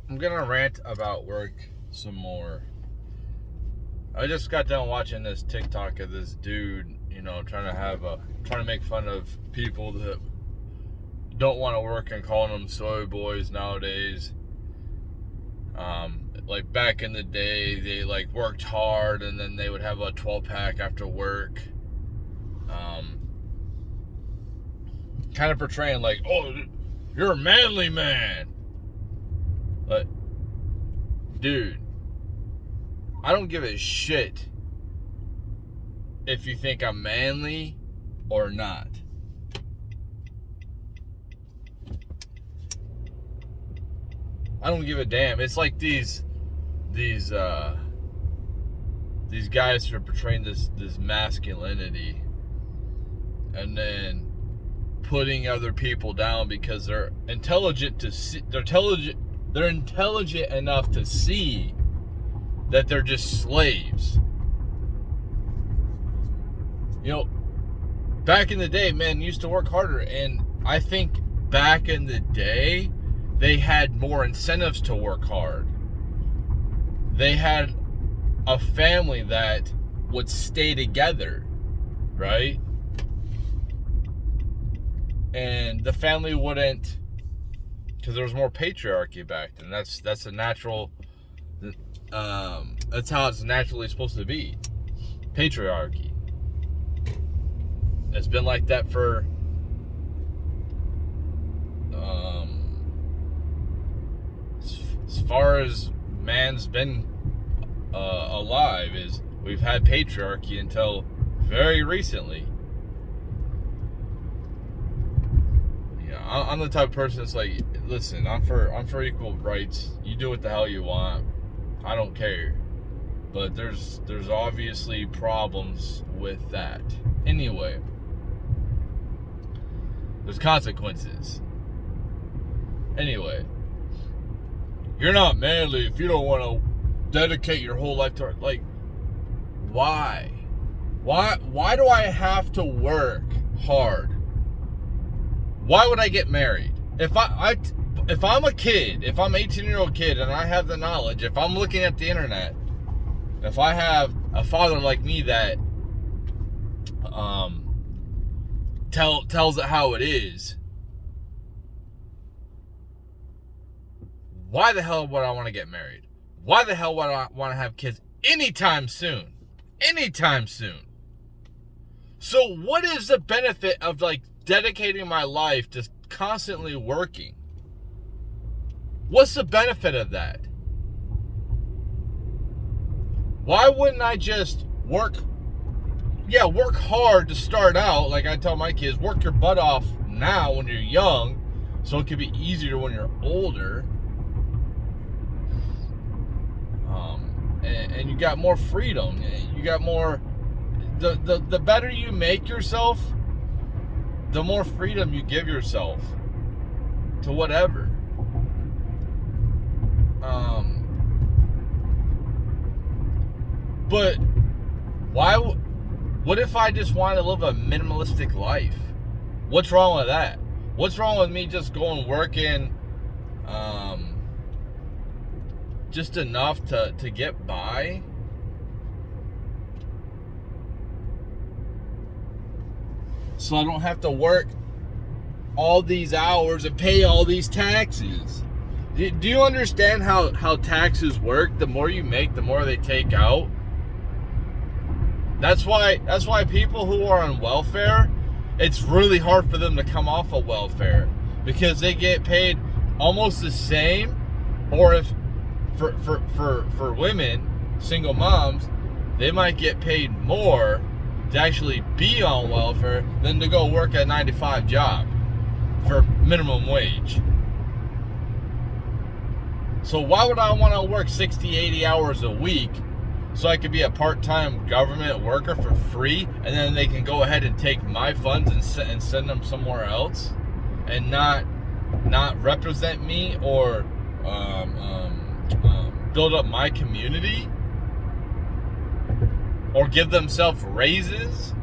I'm gonna rant about work some more. I just got done watching this TikTok of this dude, trying to make fun of people that don't want to work and calling them soy boys nowadays. Like back in the day, they like worked hard and then they would have a 12 pack after work. Kind of portraying like, oh, you're a manly man. But, dude, I don't give a shit if you think I'm manly or not. I don't give a damn. It's like these guys who are portraying this masculinity and then putting other people down because they're intelligent enough to see that they're just slaves. Back in the day, men used to work harder, and I think back in the day they had more incentives to work hard. They had a family that would stay together, right? And the family wouldn't, because there was more patriarchy back then. That's a natural. That's how it's naturally supposed to be. Patriarchy. It's been like that for as far as man's been alive. Is we've had patriarchy until very recently. I'm the type of person that's like, listen, I'm for equal rights. You do what the hell you want. I don't care. But there's obviously problems with that. Anyway, there's consequences. Anyway, you're not manly if you don't want to dedicate your whole life to, like, why? Why do I have to work hard? Why would I get married? If I'm a kid, if I'm an 18-year-old kid and I have the knowledge, if I'm looking at the internet, if I have a father like me that tells it how it is, why the hell would I want to get married? Why the hell would I want to have kids anytime soon? Anytime soon. So what is the benefit of like dedicating my life to constantly working? What's the benefit of that? Why wouldn't I just work hard to start out? Like I tell my kids, work your butt off now when you're young so it can be easier when you're older. And you got more freedom. You got more. The better you make yourself, the more freedom you give yourself to whatever. But why? What if I just want to live a minimalistic life? What's wrong with that? What's wrong with me just going working just enough to get by? So I don't have to work all these hours and pay all these taxes. Do you understand how taxes work? The more you make, the more they take out. That's why people who are on welfare, it's really hard for them to come off of welfare because they get paid almost the same, or if for women, single moms, they might get paid more to actually be on welfare than to go work a 9-to-5 job for minimum wage. So why would I want to work 60, 80 hours a week so I could be a part-time government worker for free, and then they can go ahead and take my funds and send them somewhere else and not represent me or build up my community or give themselves raises?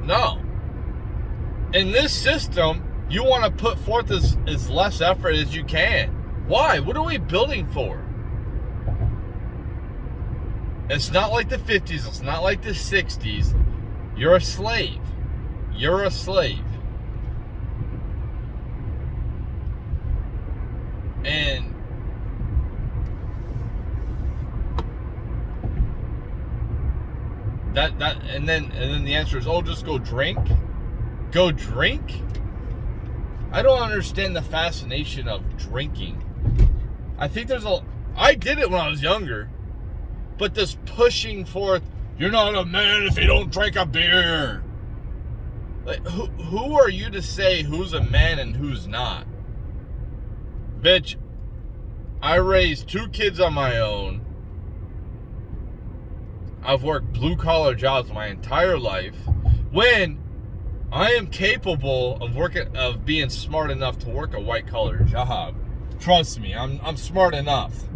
No. In this system, you want to put forth as less effort as you can. Why? What are we building for? It's not like the 50s. It's not like the 60s. You're a slave. You're a slave. And and then the answer is, oh, just go drink? Go drink? I don't understand the fascination of drinking. I think I did it when I was younger. But this pushing forth, you're not a man if you don't drink a beer. Like, who are you to say who's a man and who's not? Bitch, I raised 2 kids on my own. I've worked blue-collar jobs my entire life. When I am capable of being smart enough to work a white-collar job. Trust me, I'm smart enough.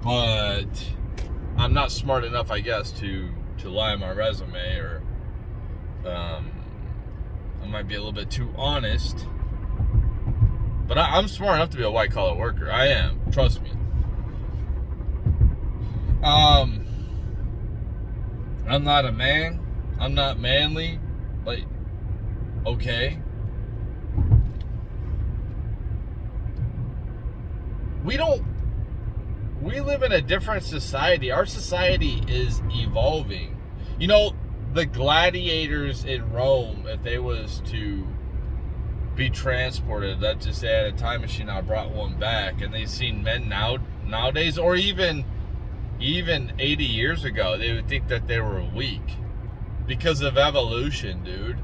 But I'm not smart enough, I guess, to lie on my resume, or I might be a little bit too honest. But I'm smart enough to be a white-collar worker. I am. Trust me. I'm not a man. I'm not manly. Like, okay. We live in a different society. Our society is evolving. You know, the gladiators in Rome, if they was to be transported, let's just say I had a time machine, I brought one back, and they seen men nowadays, or even 80 years ago, they would think that they were weak because of evolution, dude.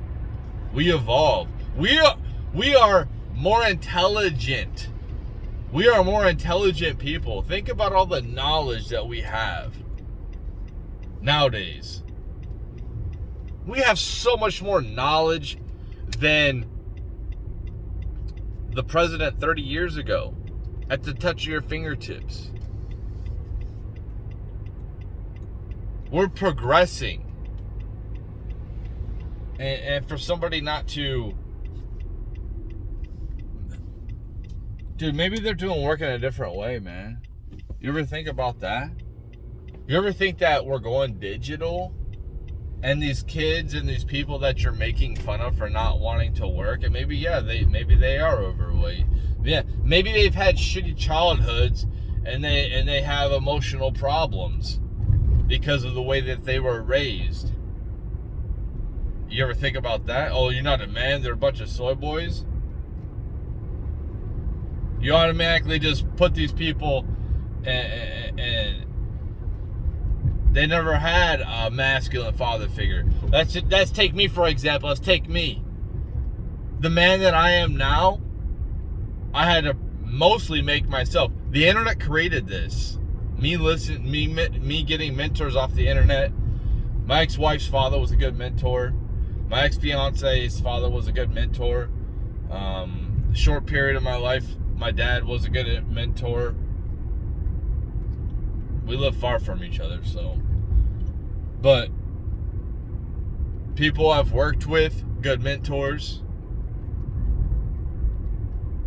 We evolve. We are more intelligent. We are more intelligent people. Think about all the knowledge that we have nowadays. We have so much more knowledge than the president 30 years ago, at the touch of your fingertips. We're progressing. And for somebody not to... Dude, maybe they're doing work in a different way, man. You ever think about that? You ever think that we're going digital? And these kids and these people that you're making fun of for not wanting to work, and maybe they are overweight. Yeah, maybe they've had shitty childhoods and they have emotional problems because of the way that they were raised. You ever think about that? Oh, you're not a man, they're a bunch of soy boys? You automatically just put these people and they never had a masculine father figure. Let's take me for example. Let's take me. The man that I am now, I had to mostly make myself. The internet created this. Me getting mentors off the internet. My ex-wife's father was a good mentor. My ex-fiance's father was a good mentor. Short period of my life, my dad was a good mentor. We live far from each other, so. But people I've worked with, good mentors.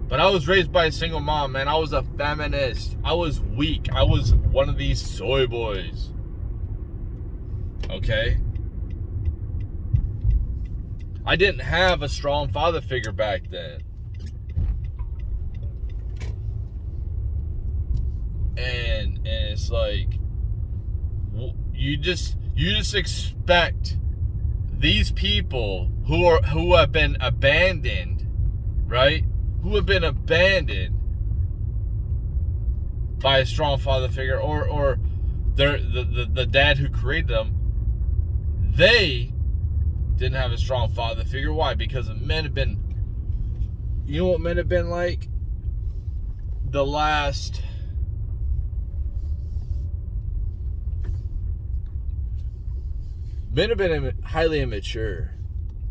But I was raised by a single mom, man. I was a feminist. I was weak. I was one of these soy boys. Okay? I didn't have a strong father figure back then. And it's like, you just expect these people who have been abandoned, right? Who have been abandoned by a strong father figure, or the dad who created them, they didn't have a strong father figure. Why? Because men have been, you know what men have been like? The last... Men have been highly immature.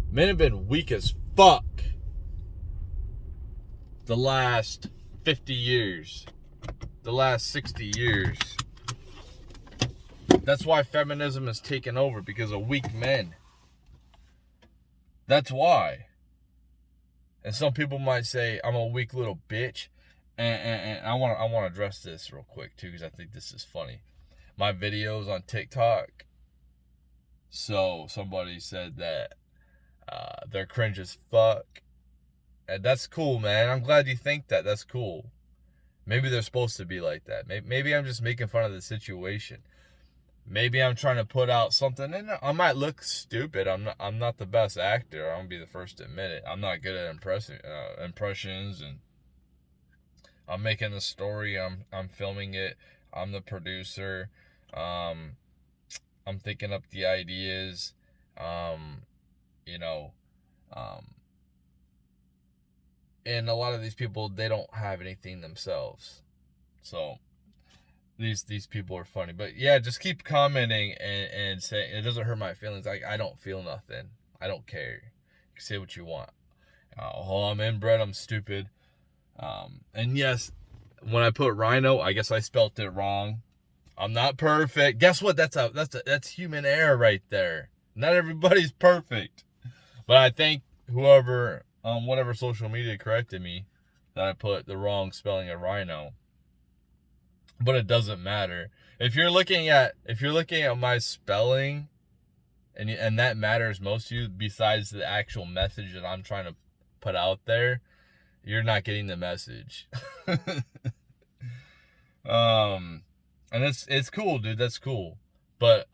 Men have been weak as fuck the last 50 years. The last 60 years. That's why feminism has taken over, because of weak men. That's why. And some people might say I'm a weak little bitch. And I want to address this real quick too, because I think this is funny. My videos on TikTok. So somebody said that they're cringe as fuck. And that's cool, man. I'm glad you think that. That's cool. Maybe they're supposed to be like that. Maybe I'm just making fun of the situation. Maybe I'm trying to put out something, and I might look stupid. I'm not the best actor. I'm gonna be the first to admit it. I'm not good at impressions, and I'm making the story. I'm filming it. I'm the producer. I'm thinking up the ideas. You know, and a lot of these people, they don't have anything themselves. So these people are funny. But yeah, just keep commenting and saying it doesn't hurt my feelings. Like, I don't feel nothing. I don't care. You can say what you want. Oh, I'm inbred, I'm stupid. And yes, when I put rhino, I guess I spelt it wrong. I'm not perfect. Guess what? That's human error right there. Not everybody's perfect. But I think whoever whatever social media corrected me that I put the wrong spelling of rhino. But it doesn't matter. If you're looking at my spelling and that matters most to you, besides the actual message that I'm trying to put out there, you're not getting the message. And it's cool, dude. That's cool. But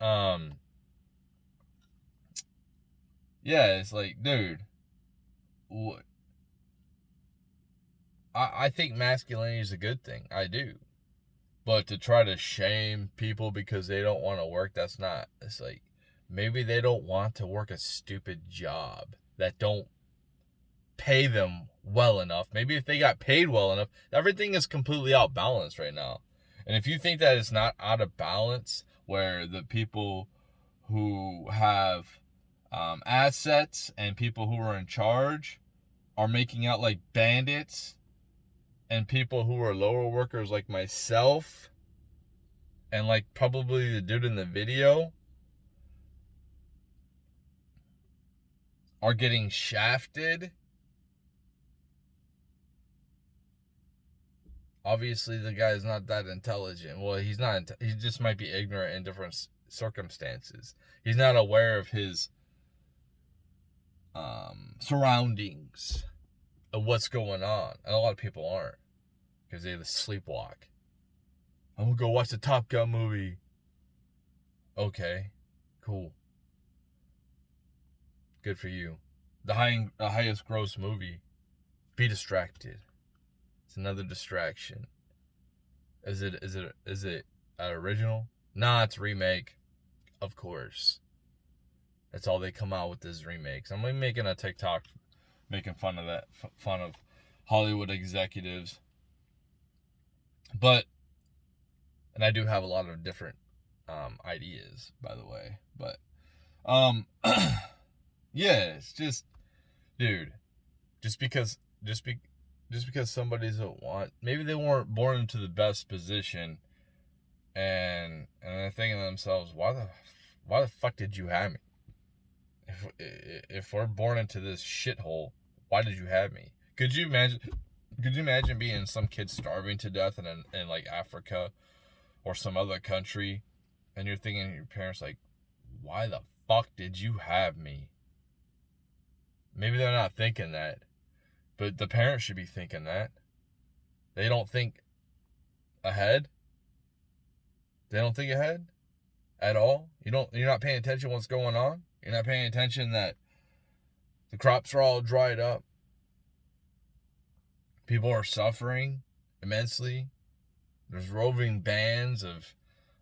yeah, it's like, dude, I think masculinity is a good thing. I do. But to try to shame people because they don't want to work, that's not. It's like, maybe they don't want to work a stupid job that don't pay them well enough. Maybe if they got paid well enough, everything is completely out balanced right now. And if you think that it's not out of balance, where the people who have assets and people who are in charge are making out like bandits, and people who are lower workers like myself and like probably the dude in the video are getting shafted, obviously the guy is not that intelligent. Well, he's not. He just might be ignorant in different circumstances. He's not aware of his surroundings of what's going on. And a lot of people aren't, because they sleepwalk. I'm gonna go watch the Top Gun movie. Okay, cool. Good for you. The highest gross movie. Be distracted. It's another distraction. Is it an original? Nah, it's remake. Of course. That's all they come out with is remakes. I'm making a TikTok making fun of that, fun of Hollywood executives. But, and I do have a lot of different ideas, by the way. But, yeah, it's just, dude, just because somebody doesn't want, maybe they weren't born into the best position, and they're thinking to themselves, why the fuck did you have me? If we're born into this shithole, why did you have me? Could you imagine being some kid starving to death in like Africa or some other country, and you're thinking to your parents like, why the fuck did you have me? Maybe they're not thinking that, but the parents should be thinking that. They don't think ahead. They don't think ahead at all. You're not paying attention to what's going on. You're not paying attention that the crops are all dried up. People are suffering immensely. There's roving bands of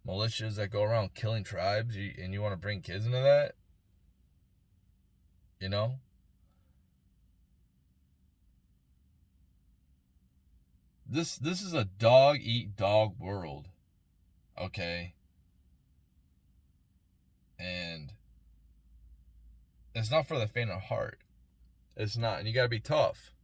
militias that go around killing tribes, and you want to bring kids into that? You know? This is a dog eat dog world. Okay? And it's not for the faint of heart. It's not. And you gotta be tough.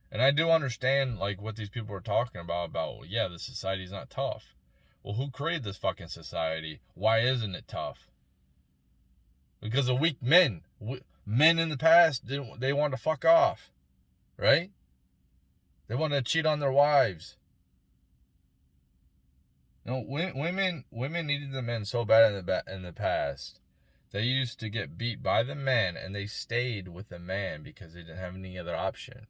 And I do understand like what these people are talking about, yeah, the society's not tough. Well, who created this fucking society? Why isn't it tough? Because of weak men. Men in the past, they wanted to fuck off. right? They want to cheat on their wives. Women needed the men so bad in the past. They used to get beat by the man, and they stayed with the man because they didn't have any other option.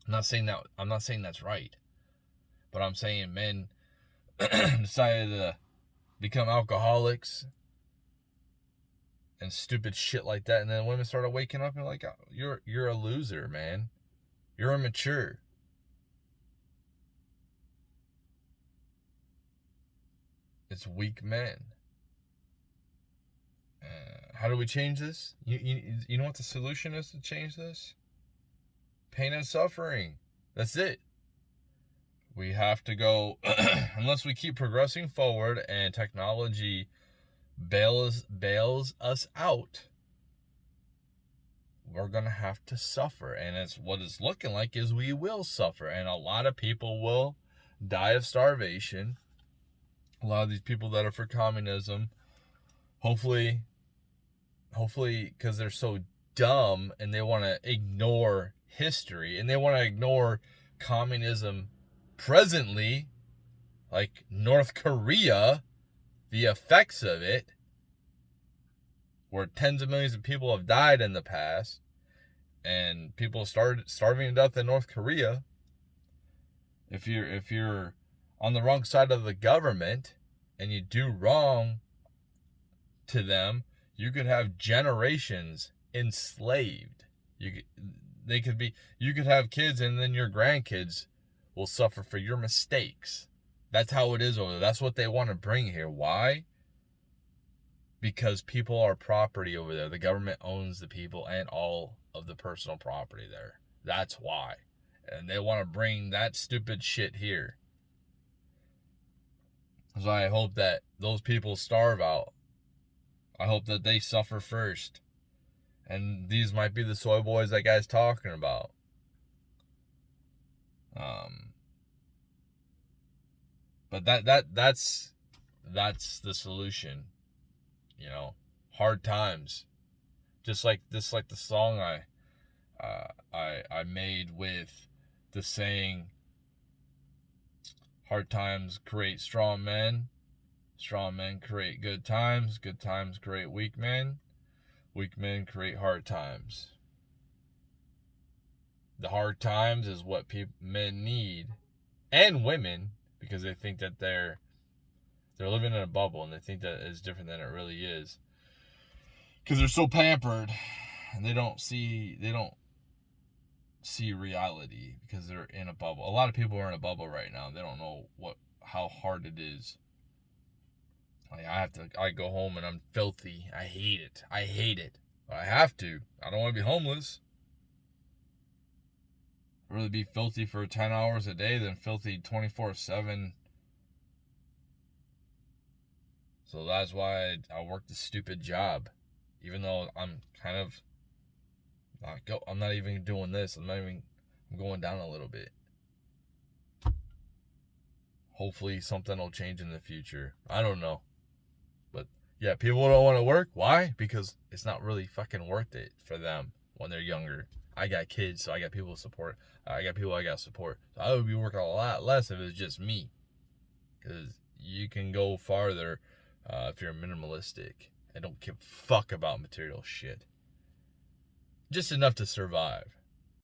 I'm not saying that's right, but I'm saying men decided to become alcoholics and stupid shit like that, and then women started waking up and like, you're a loser, man. You're immature. It's weak men. How do we change this? You know what the solution is to change this? Pain and suffering. That's it. We have to go, unless we keep progressing forward and technology bails us out, we're going to have to suffer. And it's what it's looking like is we will suffer. And a lot of people will die of starvation. A lot of these people that are for communism, hopefully, because they're so dumb and they want to ignore history and they want to ignore communism presently, like North Korea, the effects of it, where tens of millions of people have died in the past and people started starving to death in North Korea. If you're on the wrong side of the government and you do wrong to them, you could have generations enslaved. You could have kids, and then your grandkids will suffer for your mistakes. That's how it is over there. That's what they want to bring here. Why? Because people are property over there. The government owns the people and all of the personal property there. That's why. And they want to bring that stupid shit here. So I hope that those people starve out. I hope that they suffer first. And these might be the soy boys that guy's talking about. But that's the solution. You know, hard times. Just like the song I made with the saying, hard times create strong men create good times create weak men create hard times. The hard times is what men need, and women, because they think that they're living in a bubble and they think that it's different than it really is, because they're so pampered and they don't see reality because they're in a bubble. A lot of people are in a bubble right now. They don't know how hard it is. Like I go home and I'm filthy. I hate it. But I have to. I don't want to be homeless. I'd rather be filthy for 10 hours a day than filthy 24/7. So that's why I work this stupid job. Even though I'm kind of I'm not even doing this. I'm going down a little bit. Hopefully something will change in the future. I don't know. But yeah, people don't want to work. Why? Because it's not really fucking worth it for them when they're younger. I got kids, so I got people to support. I got people I got to support. So I would be working a lot less if it was just me. Because you can go farther if you're minimalistic and don't give a fuck about material shit. Just enough to survive.